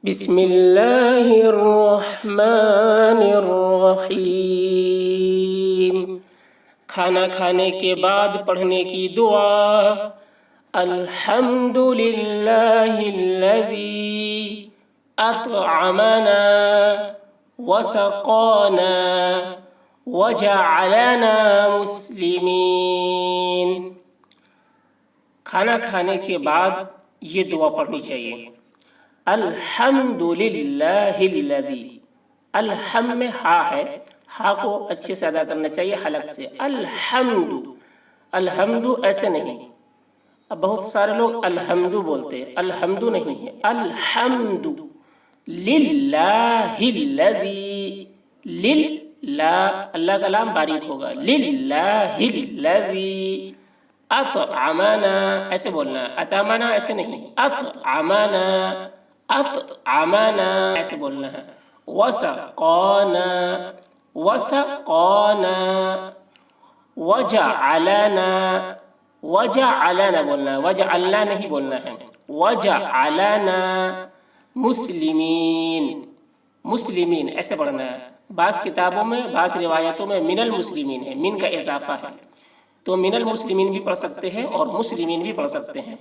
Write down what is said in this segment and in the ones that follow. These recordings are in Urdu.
بسم اللہ الرحمن الرحیم۔ کھانا کھانے کے بعد پڑھنے کی دعا۔ الحمد للہ الذی اطعمنا وسقانا وجعلنا مسلمین۔ کھانا کھانے کے بعد یہ دعا پڑھنی چاہیے۔ الحمد للہ الذی، الحم میں ہا ہے، ہا کو اچھے سے ادا کرنا چاہیے حلق سے۔ الحمد، الحمد ایسے نہیں۔ اب بہت سارے لوگ الحمد بولتے ہیں، الحمد نہیں ہے، الحمد للہ الذی، للہ، اللہ کا لام باریک ہوگا، للہ الذی اطعمنا، ایسے بولنا ہے، اطعمنا ایسے نہیں، اطعمنا، اطعمنا ایسے بولنا ہے۔ وسقانا، وسقانا، وجعلنا، وجعلنا بولنا ہے، وجعلنا نہیں بولنا ہے، وجعلنا مسلمین، مسلمین ایسے پڑھنا ہے۔ بعض کتابوں میں، بعض روایتوں میں من المسلمین ہے، من کا اضافہ ہے، تو من المسلمین بھی پڑھ سکتے ہیں اور مسلمین بھی پڑھ سکتے ہیں،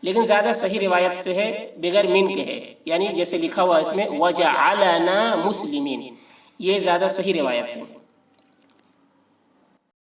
لیکن زیادہ صحیح روایت سے ہے بغیر من کے ہے، یعنی جیسے لکھا ہوا اس میں وجعلنا مسلمین، یہ زیادہ صحیح روایت ہے۔